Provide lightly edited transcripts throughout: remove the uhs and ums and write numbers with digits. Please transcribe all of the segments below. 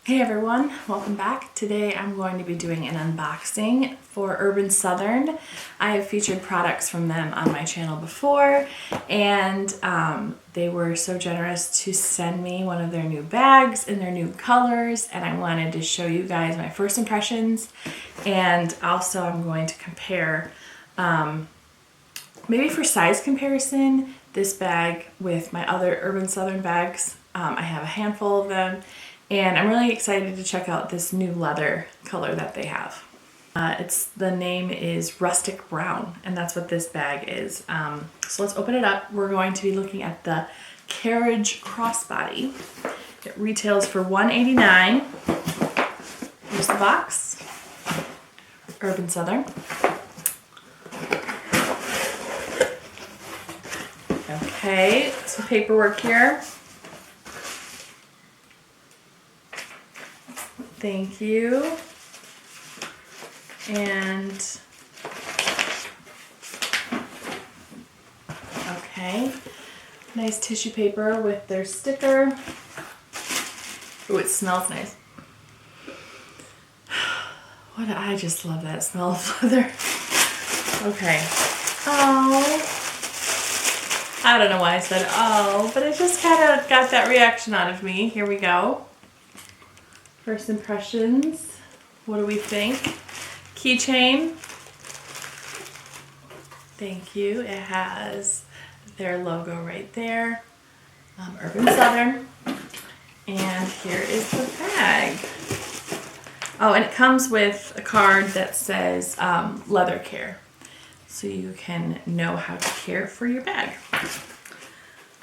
Hey everyone, welcome back. Today I'm going to be doing an unboxing for Urban Southern. I have featured products from them on my channel before, and they were so generous to send me one of their new bags in their new colors, and I wanted to show you guys my first impressions. And also I'm going to compare, maybe for size comparison, this bag with my other Urban Southern bags. I have a handful of them. And I'm really excited to check out this new leather color that they have. The name is Rustic Brown, and that's what this bag is. So let's open it up. We're going to be looking at the Carriage crossbody. It retails for $189. Here's the box. Urban Southern. Okay, some paperwork here. Thank you. And okay, nice tissue paper with their sticker. Oh, it smells nice. I just love that smell of leather. Okay. Oh, I don't know why I said oh, but it just kind of got that reaction out of me. Here we go. First impressions. What do we think? Keychain. Thank you. It has their logo right there. Urban Southern. And here is the bag. Oh, and it comes with a card that says leather care. So you can know how to care for your bag.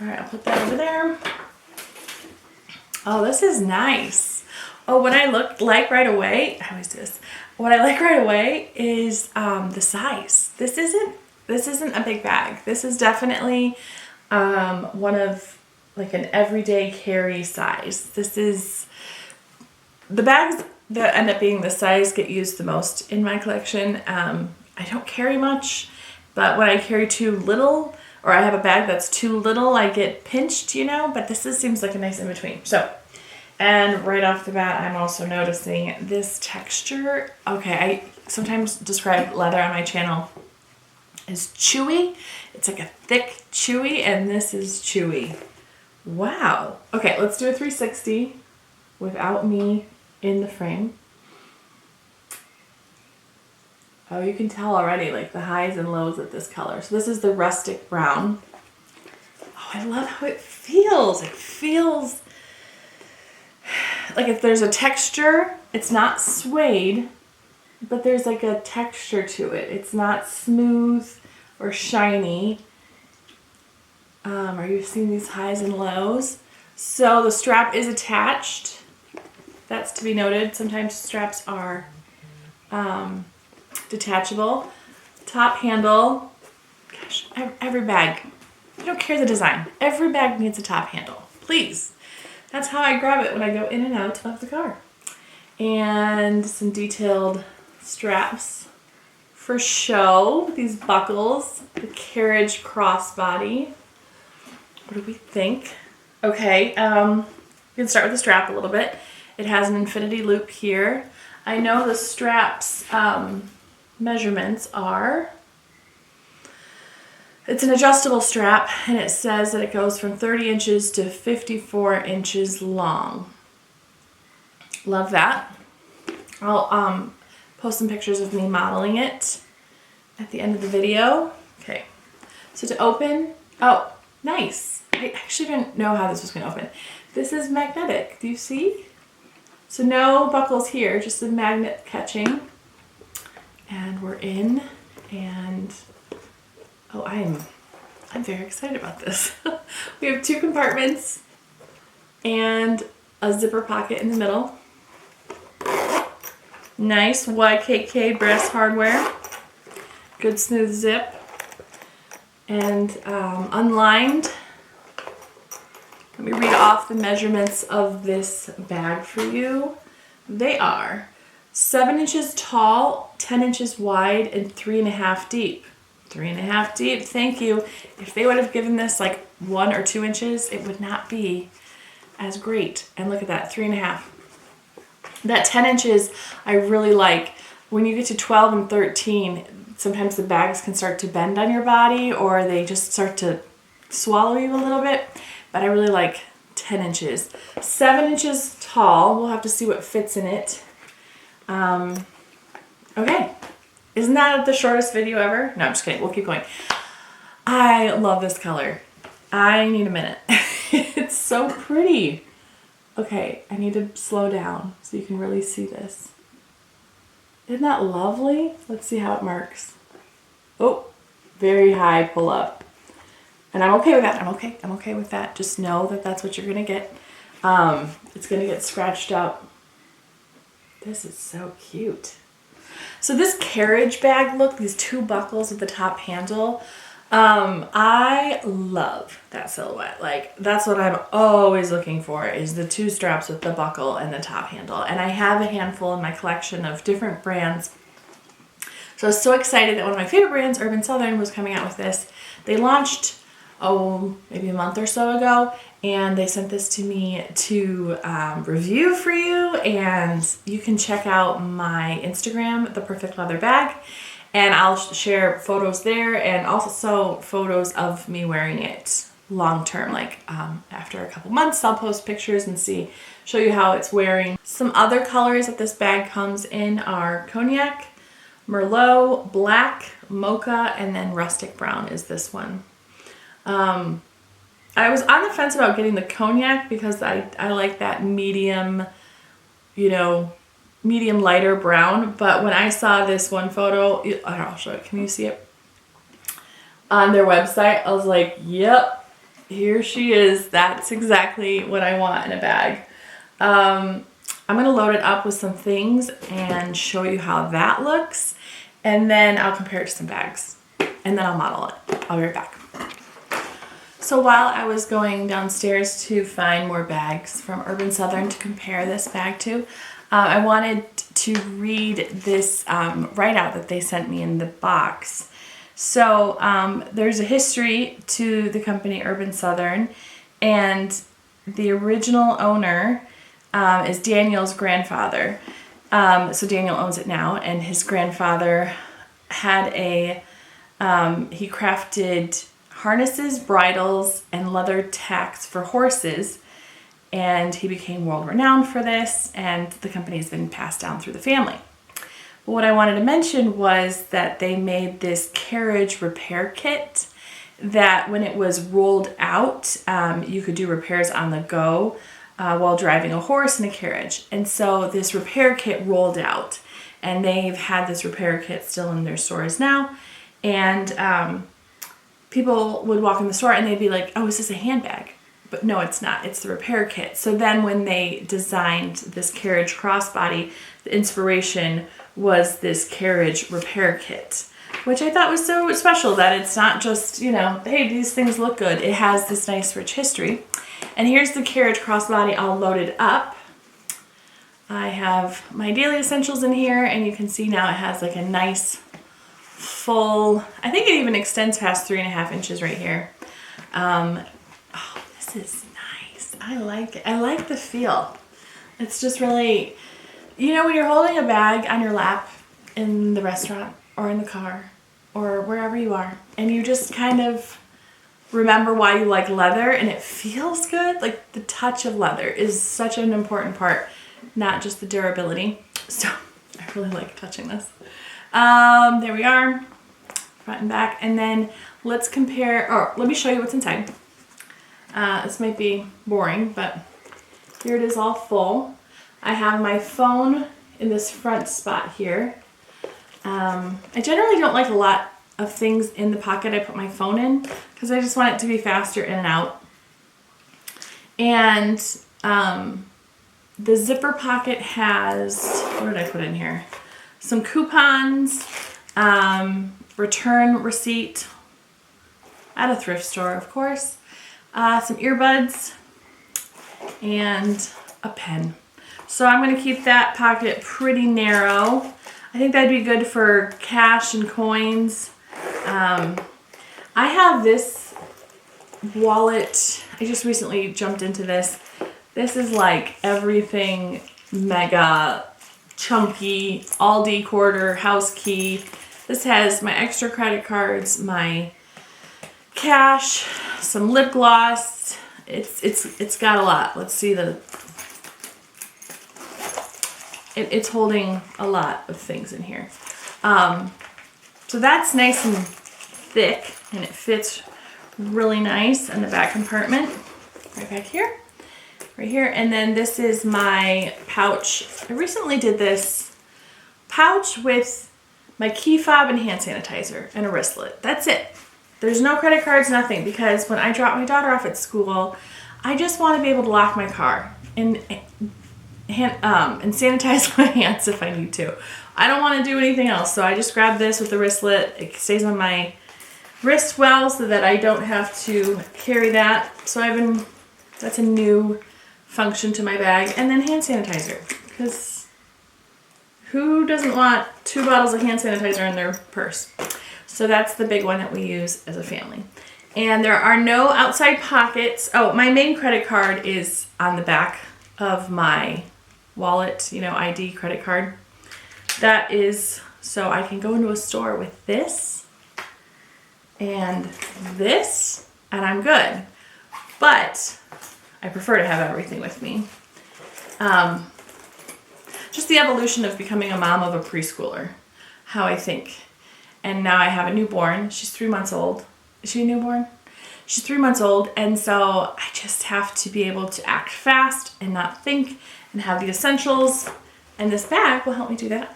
All right, I'll put that over there. Oh, this is nice. Oh, what I like right away, I always do this. What I like right away is the size. This isn't a big bag. This is definitely one of like an everyday carry size. This is the bags that end up being the size get used the most in my collection. I don't carry much, but when I carry too little, or I have a bag that's too little, I get pinched, but this seems like a nice in between. So. And right off the bat, I'm also noticing this texture. Okay, I sometimes describe leather on my channel as chewy. It's like a thick chewy, and this is chewy. Wow. Okay, let's do a 360 without me in the frame. Oh, you can tell already, like the highs and lows of this color. So this is the Rustic Brown. Oh, I love how it feels. It feels like if there's a texture, it's not suede, but there's like a texture to it. It's not smooth or shiny. Are you seeing these highs and lows? So the strap is attached. That's to be noted. Sometimes straps are detachable. Top handle. Gosh, every bag. I don't care the design. Every bag needs a top handle. Please. That's how I grab it when I go in and out of the car. And some detailed straps for show. These buckles. The Carriage crossbody. What do we think? Okay, we can start with the strap a little bit. It has an infinity loop here. I know the strap's measurements are... It's an adjustable strap, and it says that it goes from 30 inches to 54 inches long. Love that. I'll post some pictures of me modeling it at the end of the video. Okay, so to open, oh, nice. I actually didn't know how this was going to open. This is magnetic. Do you see? So no buckles here, just a magnet catching. And we're in, and oh, I'm very excited about this. We have 2 compartments and a zipper pocket in the middle. Nice YKK brass hardware. Good smooth zip. And unlined. Let me read off the measurements of this bag for you. They are 7 inches tall, 10 inches wide, and 3.5 deep. 3.5 deep, thank you. If they would have given this like 1 or 2 inches, it would not be as great. And look at that, 3.5. That 10 inches I really like. When you get to 12 and 13, sometimes the bags can start to bend on your body or they just start to swallow you a little bit. But I really like 10 inches. 7 inches tall. We'll have to see what fits in it. Okay. Isn't that the shortest video ever? No, I'm just kidding. We'll keep going. I love this color. I need a minute. It's so pretty. Okay, I need to slow down so you can really see this. Isn't that lovely? Let's see how it marks. Oh, very high pull up. And I'm okay with that. I'm okay with that. Just know that that's what you're going to get. It's going to get scratched up. This is so cute. So this carriage bag look, these two buckles at the top handle, I love that silhouette. Like, that's what I'm always looking for, is the two straps with the buckle and the top handle. And I have a handful in my collection of different brands. So I was so excited that one of my favorite brands, Urban Southern, was coming out with this. They launched, maybe a month or so ago, and they sent this to me to review for you. And you can check out my Instagram, The Perfect Leather Bag. And I'll share photos there and also photos of me wearing it long term. Like after a couple months, I'll post pictures and show you how it's wearing. Some other colors that this bag comes in are cognac, merlot, black, mocha, and then rustic brown is this one. I was on the fence about getting the cognac because I like that medium, medium lighter brown, but when I saw this one photo, I'll show it. Can you see it? On their website, I was like, yep, here she is. That's exactly what I want in a bag. I'm going to load it up with some things and show you how that looks, and then I'll compare it to some bags, and then I'll model it. I'll be right back. So while I was going downstairs to find more bags from Urban Southern to compare this bag to, I wanted to read this write-out that they sent me in the box. So there's a history to the company Urban Southern, and the original owner is Daniel's grandfather. So Daniel owns it now, and his grandfather had he crafted harnesses, bridles, and leather tacks for horses. And he became world renowned for this, and the company has been passed down through the family. But what I wanted to mention was that they made this carriage repair kit that when it was rolled out, you could do repairs on the go while driving a horse in a carriage. And so this repair kit rolled out, and they've had this repair kit still in their stores now. And people would walk in the store and they'd be like, oh, is this a handbag? But no, it's not. It's the repair kit. So then when they designed this carriage crossbody, the inspiration was this carriage repair kit, which I thought was so special that it's not just, hey, these things look good. It has this nice rich history. And here's the carriage crossbody all loaded up. I have my daily essentials in here, and you can see now it has like a nice full, I think it even extends past 3.5 inches right here. This is nice. I like it. I like the feel. It's just really, when you're holding a bag on your lap in the restaurant or in the car or wherever you are, and you just kind of remember why you like leather and it feels good. Like, the touch of leather is such an important part, not just the durability. So I really like touching this. There we are, front and back. And then let's compare, let me show you what's inside. This might be boring, but here it is all full. I have my phone in this front spot here. I generally don't like a lot of things in the pocket I put my phone in because I just want it to be faster in and out. And the zipper pocket has, what did I put in here? Some coupons, return receipt at a thrift store, of course. Some earbuds, and a pen. So I'm going to keep that pocket pretty narrow. I think that'd be good for cash and coins. I have this wallet. I just recently jumped into this. This is like everything mega chunky Aldi quarter house key. This has my extra credit cards, my cash, some lip gloss. It's got a lot. Let's see it's holding a lot of things in here. So that's nice and thick, and it fits really nice in the back compartment. Right back here. Right here. And then this is my pouch. I recently did this pouch with my key fob and hand sanitizer and a wristlet. That's it. There's no credit cards, nothing, because when I drop my daughter off at school, I just want to be able to lock my car and sanitize my hands if I need to. I don't want to do anything else, so I just grab this with the wristlet. It stays on my wrist well so that I don't have to carry that. So that's a new function to my bag. And then hand sanitizer, because who doesn't want 2 bottles of hand sanitizer in their purse? So that's the big one that we use as a family. And there are no outside pockets. Oh, my main credit card is on the back of my wallet, ID credit card. That is so I can go into a store with this and this, and I'm good. But I prefer to have everything with me. Just the evolution of becoming a mom of a preschooler, how I think. And now I have a newborn. She's 3 months old. Is she a newborn? She's 3 months old, and so I just have to be able to act fast and not think and have the essentials. And this bag will help me do that.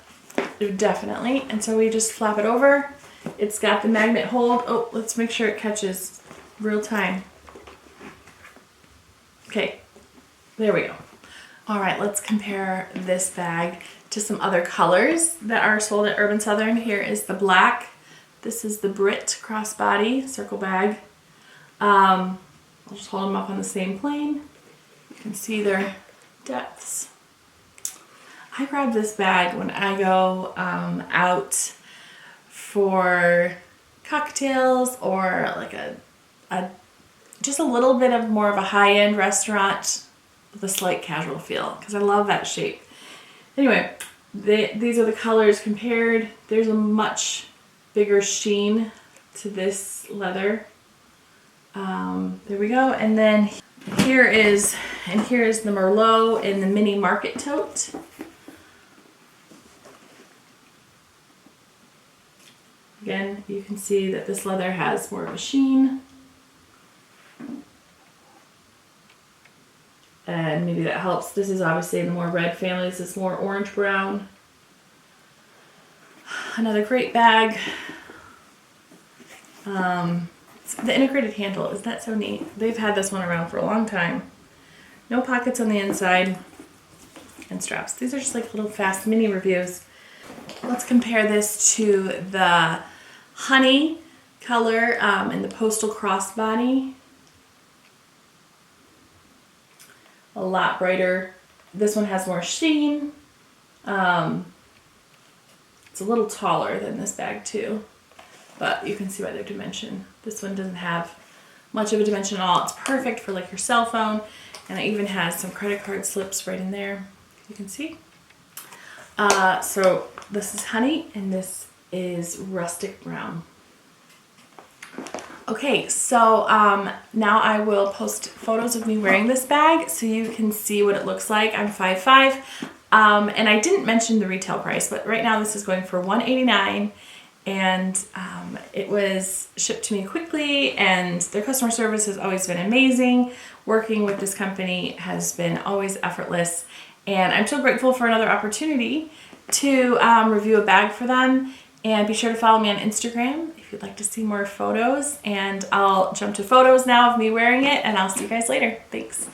Definitely. And so we just flap it over. It's got the magnet hold. Oh, let's make sure it catches real time. Okay, there we go. All right, let's compare this bag to some other colors that are sold at Urban Southern. Here is the black. This is the Brit crossbody circle bag. I'll just hold them up on the same plane. You can see their depths. I grab this bag when I go out for cocktails or like just a little bit of more of a high-end restaurant with a slight casual feel, because I love that shape. Anyway, these are the colors compared. There's a much bigger sheen to this leather. There we go. And then here is the Merlot in the mini market tote. Again, you can see that this leather has more of a sheen. And maybe that helps. This is obviously the more red family. This is more orange brown. Another great bag. The integrated handle, is that so neat? They've had this one around for a long time. No pockets on the inside and straps. These are just like little fast mini reviews. Let's compare this to the honey color in the postal crossbody. A lot brighter. This one has more sheen. It's a little taller than this bag too, but you can see by their dimension. This one doesn't have much of a dimension at all. It's perfect for like your cell phone, and it even has some credit card slips right in there. You can see. So this is honey, and this is rustic brown. Okay, so now I will post photos of me wearing this bag so you can see what it looks like. I'm 5'5", and I didn't mention the retail price, but right now this is going for $189, and it was shipped to me quickly, and their customer service has always been amazing. Working with this company has been always effortless, and I'm so grateful for another opportunity to review a bag for them. And be sure to follow me on Instagram if you'd like to see more photos. And I'll jump to photos now of me wearing it, and I'll see you guys later. Thanks.